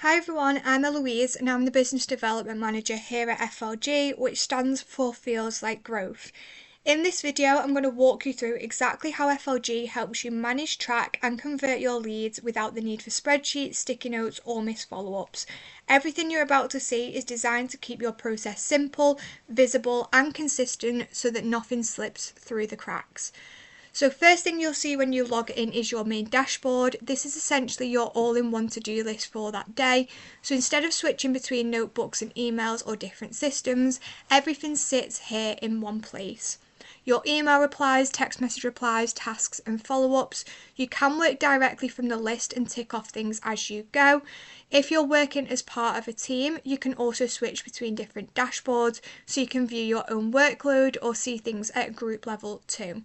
Hi everyone, I'm Eloise and I'm the Business Development Manager here at FLG, which stands for Feels Like Growth. In this video, I'm going to walk you through exactly how FLG helps you manage, track and convert your leads without the need for spreadsheets, sticky notes or missed follow-ups. Everything you're about to see is designed to keep your process simple, visible and consistent so that nothing slips through the cracks. So first thing you'll see when you log in is your main dashboard. This is essentially your all-in-one to-do list for that day. So instead of switching between notebooks and emails or different systems, everything sits here in one place. Your email replies, text message replies, tasks and follow-ups. You can work directly from the list and tick off things as you go. If you're working as part of a team, you can also switch between different dashboards so you can view your own workload or see things at a group level too.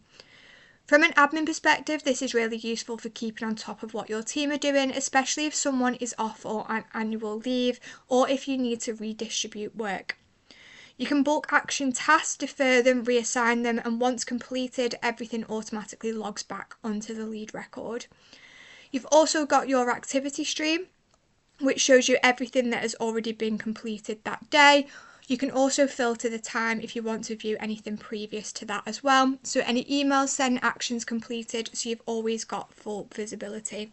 From an admin perspective, this is really useful for keeping on top of what your team are doing, especially if someone is off or on annual leave or if you need to redistribute work. You can bulk action tasks, defer them, reassign them, and once completed, everything automatically logs back onto the lead record. You've also got your activity stream, which shows you everything that has already been completed that day. You can also filter the time if you want to view anything previous to that as well. So any emails sent, actions completed, so you've always got full visibility.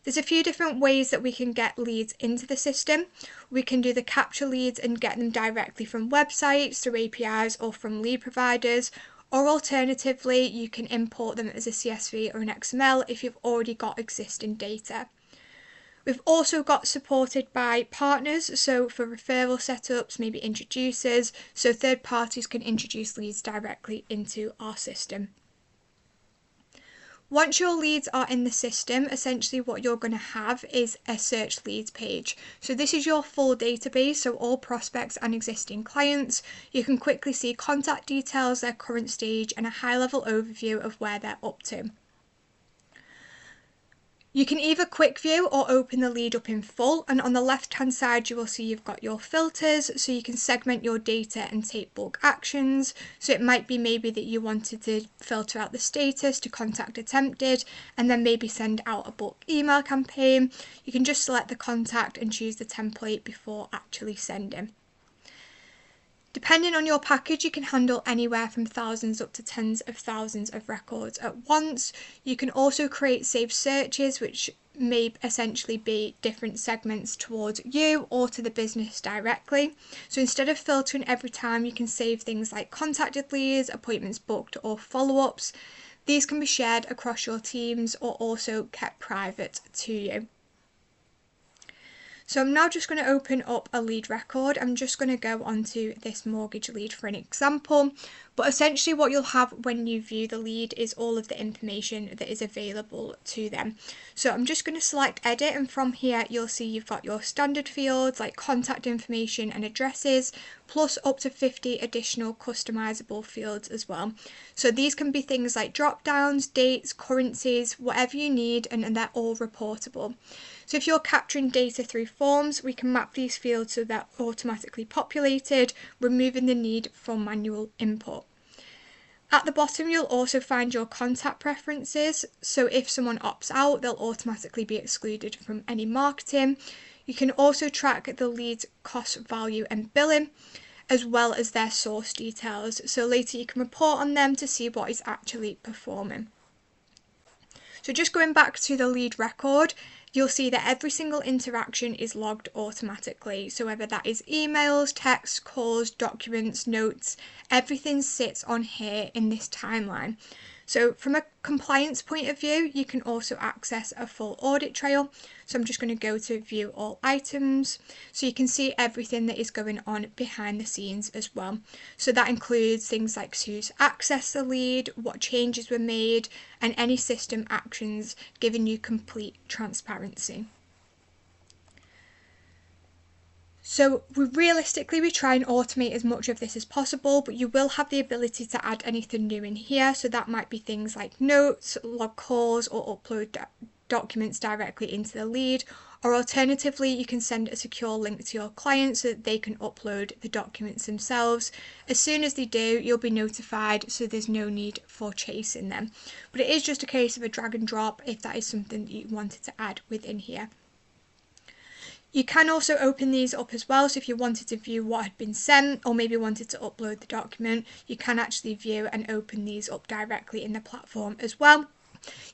There's a few different ways that we can get leads into the system. We can do the capture leads and get them directly from websites, through APIs or from lead providers. Or alternatively, you can import them as a CSV or an XML if you've already got existing data. We've also got supported by partners, so for referral setups, maybe introducers, so third parties can introduce leads directly into our system. Once your leads are in the system, essentially what you're going to have is a search leads page. So this is your full database, so all prospects and existing clients. You can quickly see contact details, their current stage, and a high-level overview of where they're up to. You can either quick view or open the lead up in full, and on the left hand side you will see you've got your filters, so you can segment your data and take bulk actions. So it might be maybe that you wanted to filter out the status to contact attempted and then maybe send out a bulk email campaign. You can just select the contact and choose the template before actually sending. Depending on your package, you can handle anywhere from thousands up to tens of thousands of records at once. You can also create saved searches, which may essentially be different segments towards you or to the business directly. So instead of filtering every time, you can save things like contacted leads, appointments booked or follow-ups. These can be shared across your teams or also kept private to you. So I'm now just going to open up a lead record. I'm just going to go onto this mortgage lead for an example. But essentially what you'll have when you view the lead is all of the information that is available to them. So I'm just going to select edit, and from here you'll see you've got your standard fields like contact information and addresses, plus up to 50 additional customizable fields as well. So these can be things like drop downs, dates, currencies, whatever you need, and they're all reportable. So if you're capturing data through forms, we can map these fields so they're automatically populated, removing the need for manual input. At the bottom, you'll also find your contact preferences. So if someone opts out, they'll automatically be excluded from any marketing. You can also track the lead's cost, value and billing, as well as their source details. So later you can report on them to see what is actually performing. So just going back to the lead record, you'll see that every single interaction is logged automatically. So whether that is emails, texts, calls, documents, notes, everything sits on here in this timeline. So from a compliance point of view, you can also access a full audit trail. So I'm just going to go to view all items. So you can see everything that is going on behind the scenes as well. So that includes things like who's accessed the lead, what changes were made, and any system actions, giving you complete transparency. So realistically, we try and automate as much of this as possible, but you will have the ability to add anything new in here. So that might be things like notes, log calls, or upload documents directly into the lead. Or alternatively, you can send a secure link to your client so that they can upload the documents themselves. As soon as they do, you'll be notified, so there's no need for chasing them. But it is just a case of a drag and drop if that is something that you wanted to add within here. You can also open these up as well, so if you wanted to view what had been sent or maybe wanted to upload the document, you can actually view and open these up directly in the platform as well.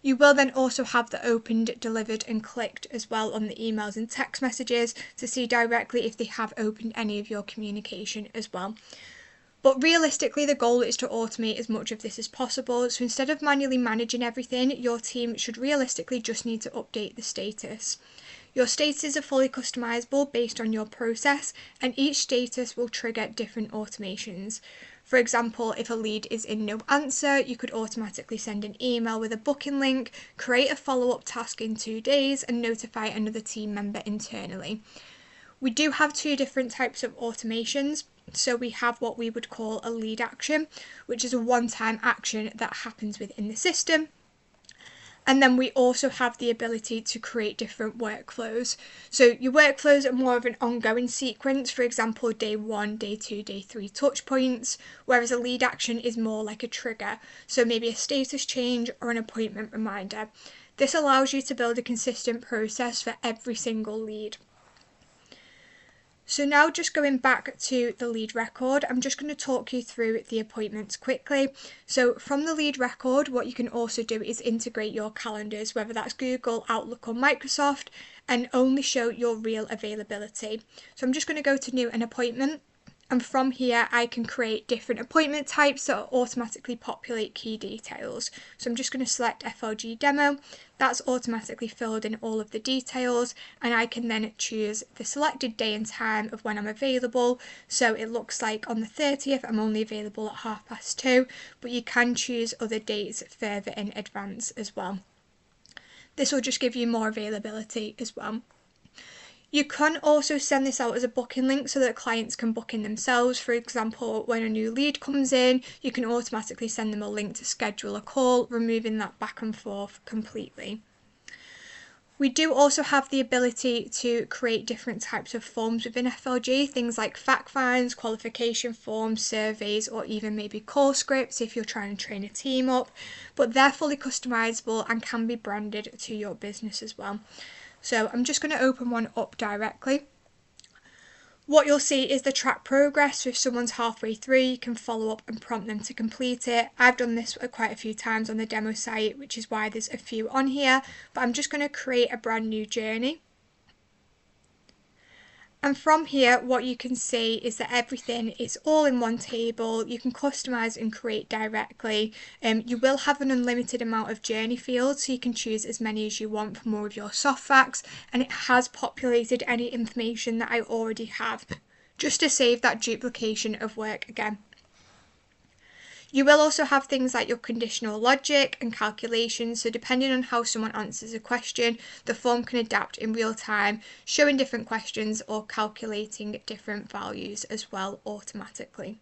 You will then also have the opened, delivered and clicked as well on the emails and text messages to see directly if they have opened any of your communication as well. But realistically, the goal is to automate as much of this as possible. So instead of manually managing everything, your team should realistically just need to update the status. Your statuses are fully customizable based on your process, and each status will trigger different automations. For example, if a lead is in no answer, you could automatically send an email with a booking link, create a follow-up task in 2 days, and notify another team member internally. We do have 2 different types of automations. So we have what we would call a lead action, which is a one-time action that happens within the system. And then we also have the ability to create different workflows. So your workflows are more of an ongoing sequence, for example, day 1, day 2, day 3 touch points, whereas a lead action is more like a trigger. So maybe a status change or an appointment reminder. This allows you to build a consistent process for every single lead. So now just going back to the lead record, I'm just going to talk you through the appointments quickly. So from the lead record, what you can also do is integrate your calendars, whether that's Google, Outlook or Microsoft, and only show your real availability. So I'm just going to go to new an appointment. And from here, I can create different appointment types that automatically populate key details. So I'm just going to select FLG demo. That's automatically filled in all of the details, and I can then choose the selected day and time of when I'm available. So it looks like on the 30th, I'm only available at 2:30, but you can choose other dates further in advance as well. This will just give you more availability as well. You can also send this out as a booking link so that clients can book in themselves. For example, when a new lead comes in, you can automatically send them a link to schedule a call, removing that back and forth completely. We do also have the ability to create different types of forms within FLG, things like fact finds, qualification forms, surveys, or even maybe call scripts if you're trying to train a team up, but they're fully customizable and can be branded to your business as well. So I'm just going to open one up directly. What you'll see is the track progress. So if someone's halfway through, you can follow up and prompt them to complete it. I've done this quite a few times on the demo site, which is why there's a few on here, but I'm just going to create a brand new journey. And from here, what you can see is that everything is all in one table. You can customize and create directly. You will have an unlimited amount of journey fields, so you can choose as many as you want for more of your soft facts. And it has populated any information that I already have, just to save that duplication of work again. You will also have things like your conditional logic and calculations, so depending on how someone answers a question, the form can adapt in real time, showing different questions or calculating different values as well automatically.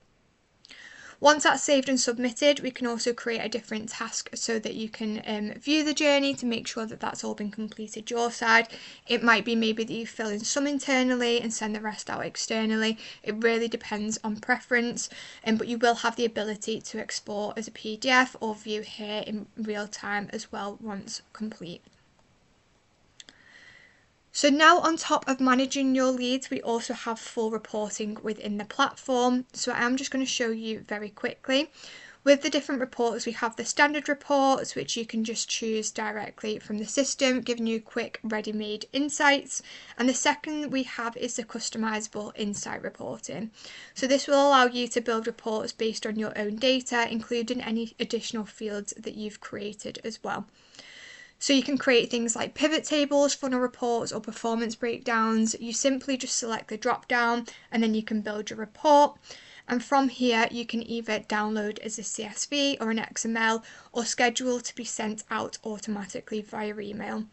Once that's saved and submitted, we can also create a different task so that you can view the journey to make sure that that's all been completed your side. It might be maybe that you fill in some internally and send the rest out externally. It really depends on preference, but you will have the ability to export as a PDF or view here in real time as well once complete. So now on top of managing your leads, we also have full reporting within the platform. So I'm just going to show you very quickly. With the different reports, we have the standard reports, which you can just choose directly from the system, giving you quick ready-made insights. And the second we have is the customizable insight reporting. So this will allow you to build reports based on your own data, including any additional fields that you've created as well. So you can create things like pivot tables, funnel reports, or performance breakdowns. You simply just select the drop down and then you can build your report. And from here, you can either download as a CSV or an XML or schedule to be sent out automatically via email.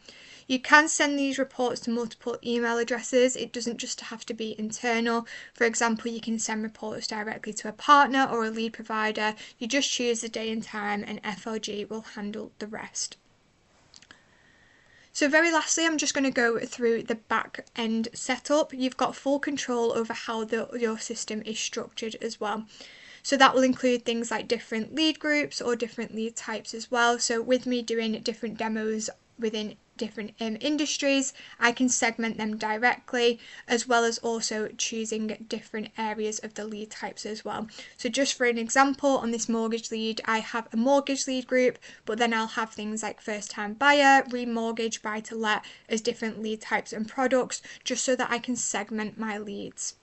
You can send these reports to multiple email addresses. It doesn't just have to be internal. For example, you can send reports directly to a partner or a lead provider. You just choose the day and time and FLG will handle the rest. So very lastly, I'm just going to go through the back end setup. You've got full control over how your system is structured as well. So that will include things like different lead groups or different lead types as well. So with me doing different demos within different industries, I can segment them directly, as well as also choosing different areas of the lead types as well. So just for an example, on this mortgage lead, I have a mortgage lead group, but then I'll have things like first time buyer, remortgage, buy to let as different lead types and products, just so that I can segment my leads.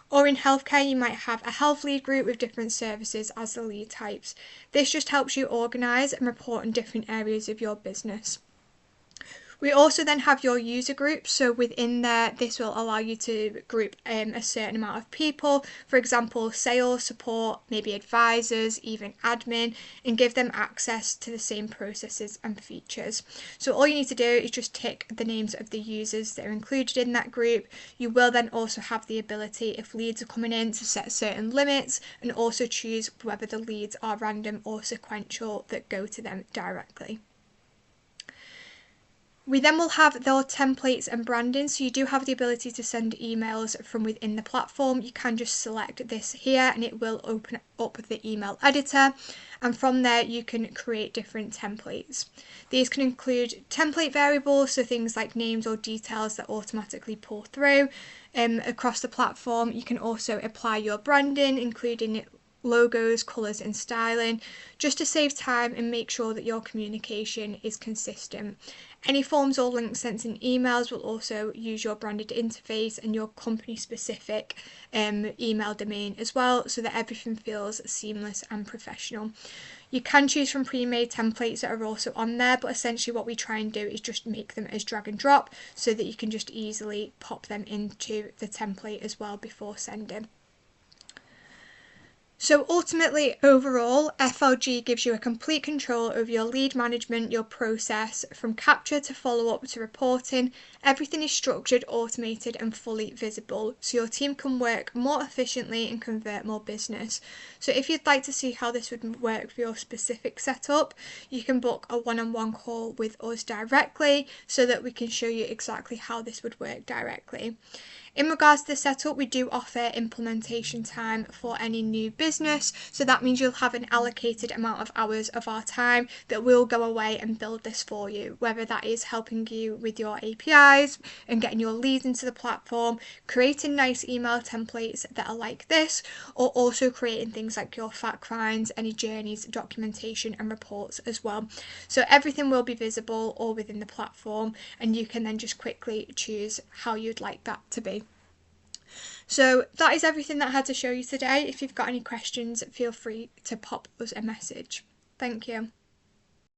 Or in healthcare, you might have a health lead group with different services as the lead types. This just helps you organise and report in different areas of your business. We also then have your user groups. So within there, this will allow you to group a certain amount of people, for example, sales, support, maybe advisors, even admin, and give them access to the same processes and features. So all you need to do is just tick the names of the users that are included in that group. You will then also have the ability, if leads are coming in, to set certain limits and also choose whether the leads are random or sequential that go to them directly. We then will have the templates and branding, so you do have the ability to send emails from within the platform. You can just select this here and it will open up the email editor, and from there you can create different templates. These can include template variables, so things like names or details that automatically pull through across the platform. You can also apply your branding, including logos, colours and styling, just to save time and make sure that your communication is consistent. Any forms or links sent in emails will also use your branded interface and your company specific email domain as well, so that everything feels seamless and professional. You can choose from pre-made templates that are also on there, but essentially what we try and do is just make them as drag and drop so that you can just easily pop them into the template as well before sending. So ultimately, overall, FLG gives you a complete control over your lead management, your process, from capture to follow-up to reporting. Everything is structured, automated and fully visible, so your team can work more efficiently and convert more business. So if you'd like to see how this would work for your specific setup, you can book a one-on-one call with us directly so that we can show you exactly how this would work directly. In regards to the setup, we do offer implementation time for any new business, so that means you'll have an allocated amount of hours of our time that will go away and build this for you, whether that is helping you with your APIs and getting your leads into the platform, creating nice email templates that are like this, or also creating things like your fact finds, any journeys, documentation and reports as well. So everything will be visible all within the platform, and you can then just quickly choose how you'd like that to be. So that is everything that I had to show you today. If you've got any questions, feel free to pop us a message. Thank you.